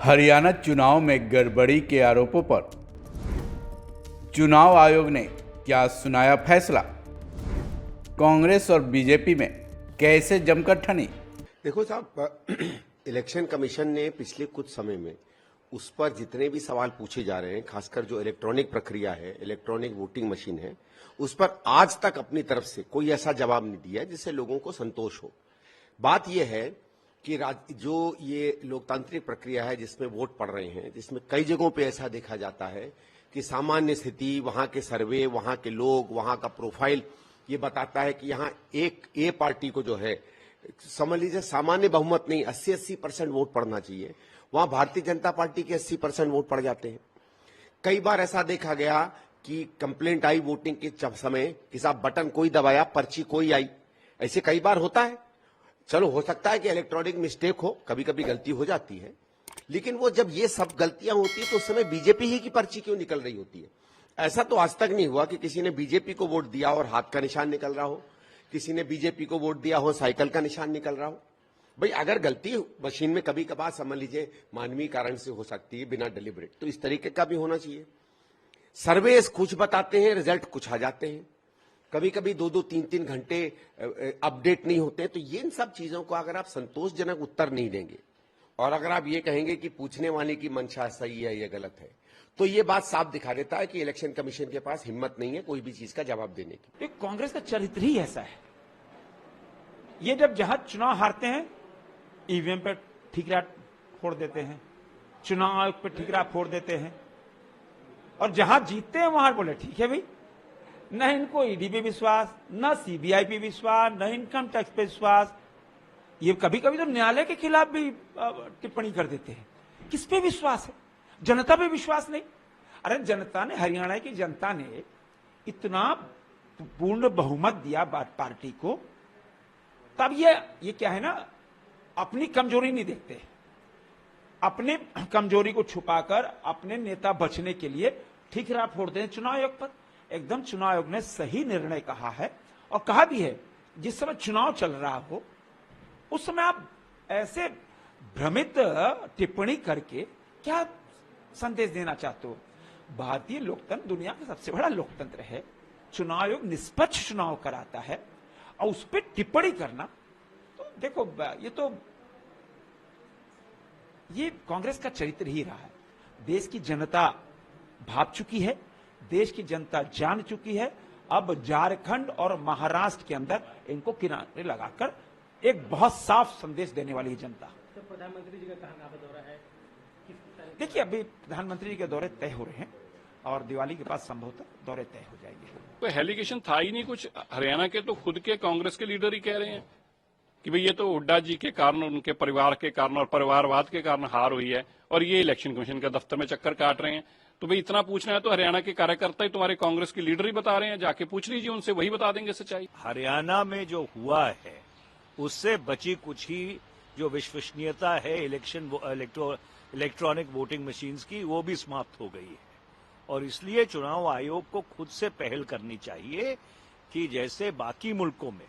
हरियाणा चुनाव में गड़बड़ी के आरोपों पर चुनाव आयोग ने क्या सुनाया फैसला? कांग्रेस और बीजेपी में कैसे जमकर ठनी? देखो साहब, इलेक्शन कमीशन ने पिछले कुछ समय में उस पर जितने भी सवाल पूछे जा रहे हैं, खासकर जो इलेक्ट्रॉनिक प्रक्रिया है, इलेक्ट्रॉनिक वोटिंग मशीन है, उस पर आज तक अपनी तरफ से कोई ऐसा जवाब नहीं दिया जिससे लोगों को संतोष हो। बात यह है कि जो ये लोकतांत्रिक प्रक्रिया है जिसमें वोट पड़ रहे हैं, जिसमें कई जगहों पे ऐसा देखा जाता है कि सामान्य स्थिति, वहां के सर्वे, वहां के लोग, वहां का प्रोफाइल ये बताता है कि यहाँ एक ए पार्टी को जो है, समझ लीजिए सामान्य बहुमत नहीं, 80-80% वोट पड़ना चाहिए, वहां भारतीय जनता पार्टी के 80% वोट पड़ जाते हैं। कई बार ऐसा देखा गया कि कंप्लेंट आई वोटिंग के समय कि साहब बटन कोई दबाया, पर्ची कोई आई। ऐसे कई बार होता है। चलो, हो सकता है कि इलेक्ट्रॉनिक मिस्टेक हो, कभी कभी गलती हो जाती है, लेकिन वो जब ये सब गलतियां होती है तो उस समय बीजेपी ही की पर्ची क्यों निकल रही होती है? ऐसा तो आज तक नहीं हुआ कि किसी ने बीजेपी को वोट दिया और हाथ का निशान निकल रहा हो, किसी ने बीजेपी को वोट दिया हो साइकिल का निशान निकल रहा हो। भाई, अगर गलती मशीन में कभी कभार समझ लीजिए मानवीय कारण से हो सकती है, बिना डिलिबरेट, तो इस तरीके का भी होना चाहिए। सर्वे कुछ बताते हैं, रिजल्ट कुछ आ जाते हैं, कभी कभी 2-3 घंटे अपडेट नहीं होते। तो ये इन सब चीजों को अगर आप संतोषजनक उत्तर नहीं देंगे और अगर आप ये कहेंगे कि पूछने वाले की मंशा सही है या गलत है, तो ये बात साफ दिखा देता है कि इलेक्शन कमीशन के पास हिम्मत नहीं है कोई भी चीज का जवाब देने की। कांग्रेस का चरित्र ही ऐसा है। ये जब जहां चुनाव हारते हैं, ईवीएम पे ठीकरा फोड़ देते हैं, चुनाव आयोग पे ठीकरा फोड़ देते हैं, और जहां जीतते हैं वहां बोले ठीक है भाई, न इनको ईडी पे विश्वास, न सीबीआई पे विश्वास, न इनकम टैक्स पे विश्वास। ये कभी कभी तो न्यायालय के खिलाफ भी टिप्पणी कर देते हैं। किस पे विश्वास है? जनता पे विश्वास नहीं। अरे जनता ने, हरियाणा की जनता ने इतना पूर्ण बहुमत दिया पार्टी को, तब ये क्या है ना, अपनी कमजोरी नहीं देखते, अपने कमजोरी को छुपाकर अपने नेता बचने के लिए ठीकरा फोड़ते हैं चुनाव आयोग पर। एकदम चुनाव आयोग ने सही निर्णय कहा है, और कहा भी है जिस समय चुनाव चल रहा हो उस समय आप ऐसे भ्रमित टिप्पणी करके क्या संदेश देना चाहते हो? भारतीय लोकतंत्र दुनिया का सबसे बड़ा लोकतंत्र है। चुनाव आयोग निष्पक्ष चुनाव कराता है, और उस पर टिप्पणी करना, तो देखो ये कांग्रेस का चरित्र ही रहा है। देश की जनता भाप चुकी है, देश की जनता जान चुकी है। अब झारखंड और महाराष्ट्र के अंदर इनको किनारे लगाकर एक बहुत साफ संदेश देने वाली जनता। तो प्रधानमंत्री जी का कहाँ का दौरा है? देखिए, अभी प्रधानमंत्री जी के दौरे तय हो रहे हैं और दिवाली के बाद संभवतः दौरे तय हो जाएंगे। कोई एलिगेशन था ही नहीं कुछ। हरियाणा के तो खुद के कांग्रेस के लीडर ही कह रहे हैं कि भाई ये तो हुड्डा जी के कारण, उनके परिवार के कारण और परिवारवाद के कारण हार हुई है, और ये इलेक्शन कमीशन के दफ्तर में चक्कर काट रहे हैं। तो भाई इतना पूछना है तो हरियाणा के कार्यकर्ता ही तुम्हारे कांग्रेस के लीडर ही बता रहे हैं, जाके पूछ लीजिए उनसे, वही बता देंगे सच्चाई। हरियाणा में जो हुआ है उससे बची कुछ ही जो विश्वसनीयता है इलेक्ट्रॉनिक वोटिंग मशीन्स की, वो भी समाप्त हो गई है। और इसलिए चुनाव आयोग को खुद से पहल करनी चाहिए कि जैसे बाकी मुल्कों में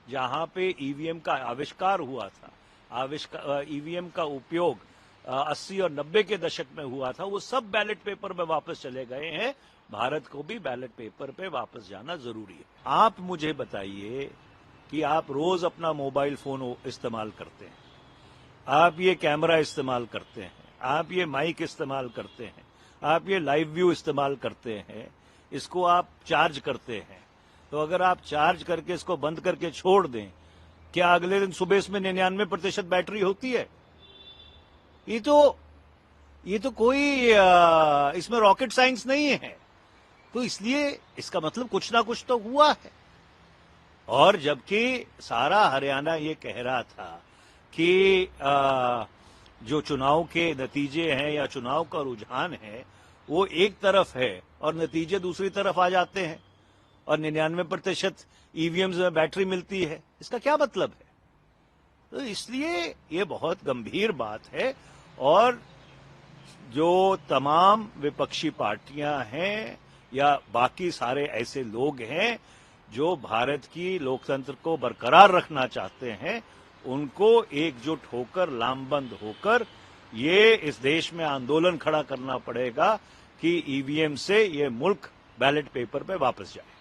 जहां पे ईवीएम का आविष्कार हुआ था, ईवीएम का उपयोग 80 और 90 के दशक में हुआ था, वो सब बैलेट पेपर में वापस चले गए हैं। भारत को भी बैलेट पेपर पे वापस जाना जरूरी है। आप मुझे बताइए कि आप रोज अपना मोबाइल फोन इस्तेमाल करते हैं, आप ये कैमरा इस्तेमाल करते हैं, आप ये माइक इस्तेमाल करते हैं, आप ये लाइव व्यू इस्तेमाल करते हैं, इसको आप चार्ज करते हैं। तो अगर आप चार्ज करके इसको बंद करके छोड़ दें, क्या अगले दिन सुबह इसमें 99% बैटरी होती है? ये तो कोई इसमें रॉकेट साइंस नहीं है। तो इसलिए इसका मतलब कुछ ना कुछ तो हुआ है। और जबकि सारा हरियाणा ये कह रहा था कि जो चुनाव के नतीजे हैं या चुनाव का रुझान है वो एक तरफ है और नतीजे दूसरी तरफ आ जाते हैं, और 99% ईवीएम्स में बैटरी मिलती है, इसका क्या मतलब है? तो इसलिए ये बहुत गंभीर बात है। और जो तमाम विपक्षी पार्टियां हैं या बाकी सारे ऐसे लोग हैं जो भारत की लोकतंत्र को बरकरार रखना चाहते हैं, उनको एकजुट होकर, लामबंद होकर ये इस देश में आंदोलन खड़ा करना पड़ेगा कि ईवीएम से ये मुल्क बैलेट पेपर पे वापस जाए।